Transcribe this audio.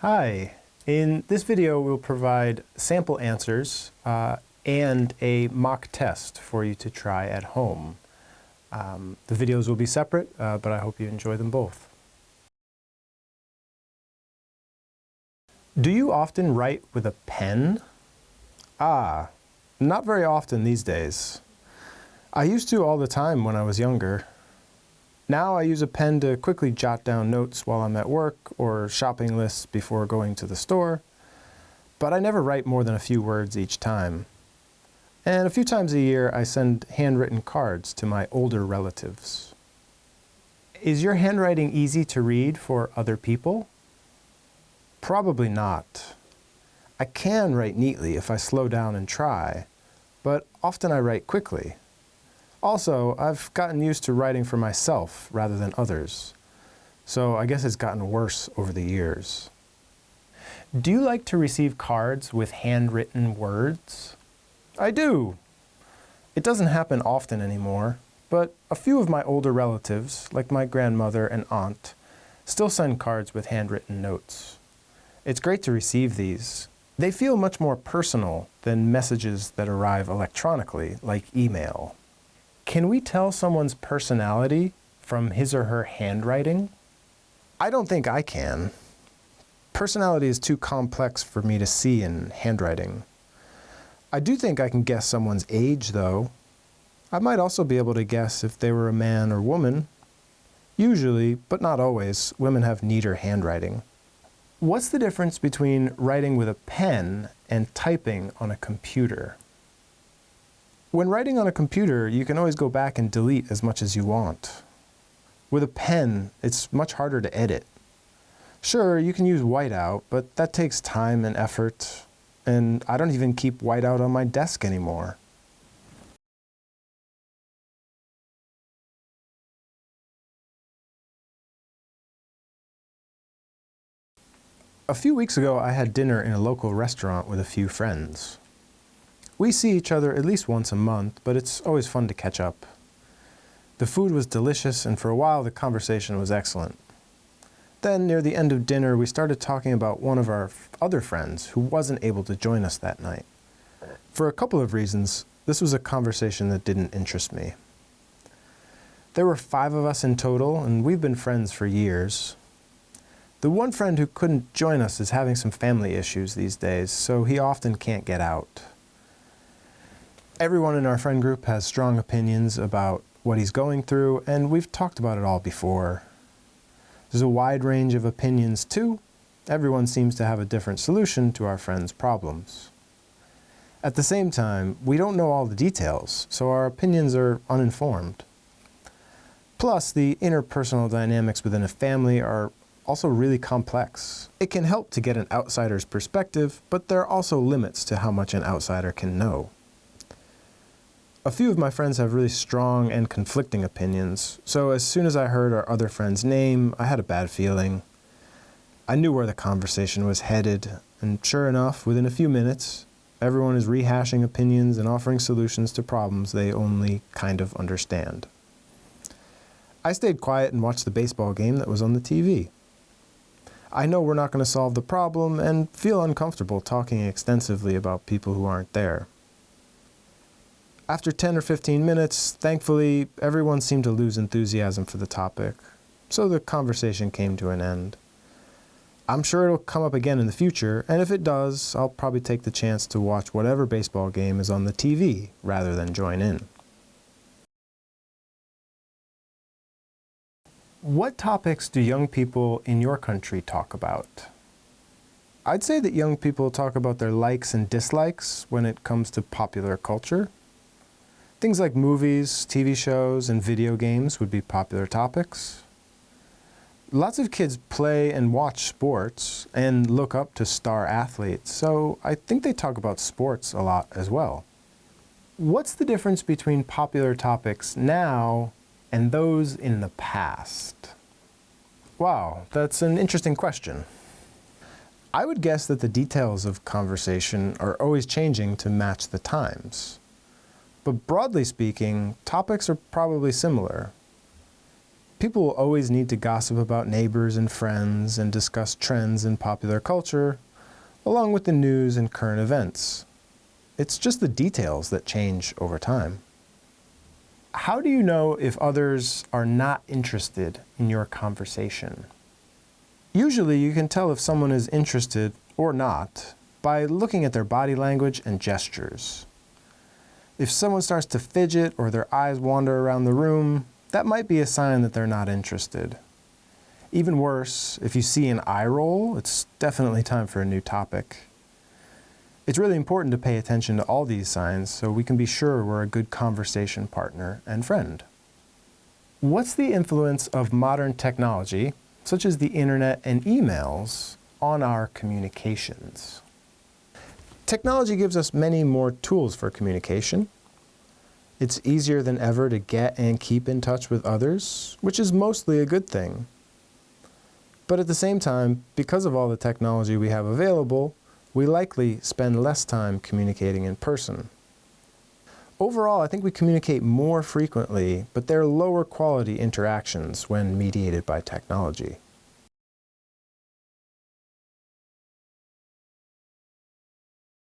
Hi. In this video, we'll provide sample answers and a mock test for you to try at home. The videos will be separate, but I hope you enjoy them both. Do you often write with a pen? Not very often these days. I used to all the time when I was younger. Now I use a pen to quickly jot down notes while I'm at work or shopping lists before going to the store, but I never write more than a few words each time. And a few times a year I send handwritten cards to my older relatives. Is your handwriting easy to read for other people? Probably not. I can write neatly if I slow down and try, but often I write quickly. Also, I've gotten used to writing for myself rather than others, so I guess it's gotten worse over the years. Do you like to receive cards with handwritten words? I do. It doesn't happen often anymore, but a few of my older relatives, like my grandmother and aunt, still send cards with handwritten notes. It's great to receive these. They feel much more personal than messages that arrive electronically, like email. Can we tell someone's personality from his or her handwriting? I don't think I can. Personality is too complex for me to see in handwriting. I do think I can guess someone's age, though. I might also be able to guess if they were a man or woman. Usually, but not always, women have neater handwriting. What's the difference between writing with a pen and typing on a computer? When writing on a computer, you can always go back and delete as much as you want. With a pen, it's much harder to edit. Sure, you can use whiteout, but that takes time and effort, and I don't even keep whiteout on my desk anymore. A few weeks ago, I had dinner in a local restaurant with a few friends. We see each other at least once a month, but it's always fun to catch up. The food was delicious, and for a while the conversation was excellent. Then, near the end of dinner, we started talking about one of our other friends who wasn't able to join us that night. For a couple of reasons, this was a conversation that didn't interest me. There were 5 of us in total, and we've been friends for years. The one friend who couldn't join us is having some family issues these days, so he often can't get out. Everyone in our friend group has strong opinions about what he's going through, and we've talked about it all before. There's a wide range of opinions too. Everyone seems to have a different solution to our friend's problems. At the same time, we don't know all the details, so our opinions are uninformed. Plus, the interpersonal dynamics within a family are also really complex. It can help to get an outsider's perspective, but there are also limits to how much an outsider can know. A few of my friends have really strong and conflicting opinions, so as soon as I heard our other friend's name, I had a bad feeling. I knew where the conversation was headed, and sure enough, within a few minutes, everyone is rehashing opinions and offering solutions to problems they only kind of understand. I stayed quiet and watched the baseball game that was on the TV. I know we're not going to solve the problem and feel uncomfortable talking extensively about people who aren't there. After 10 or 15 minutes, thankfully, everyone seemed to lose enthusiasm for the topic, so the conversation came to an end. I'm sure it'll come up again in the future, and if it does, I'll probably take the chance to watch whatever baseball game is on the TV rather than join in. What topics do young people in your country talk about? I'd say that young people talk about their likes and dislikes when it comes to popular culture. Things like movies, TV shows, and video games would be popular topics. Lots of kids play and watch sports and look up to star athletes, so I think they talk about sports a lot as well. What's the difference between popular topics now and those in the past? Wow, that's an interesting question. I would guess that the details of conversation are always changing to match the times. But broadly speaking, topics are probably similar. People will always need to gossip about neighbors and friends and discuss trends in popular culture, along with the news and current events. It's just the details that change over time. How do you know if others are not interested in your conversation? Usually you can tell if someone is interested or not by looking at their body language and gestures. If someone starts to fidget or their eyes wander around the room, that might be a sign that they're not interested. Even worse, if you see an eye roll, it's definitely time for a new topic. It's really important to pay attention to all these signs so we can be sure we're a good conversation partner and friend. What's the influence of modern technology, such as the internet and emails, on our communications? Technology gives us many more tools for communication. It's easier than ever to get and keep in touch with others, which is mostly a good thing. But at the same time, because of all the technology we have available, we likely spend less time communicating in person. Overall, I think we communicate more frequently, but they're lower quality interactions when mediated by technology.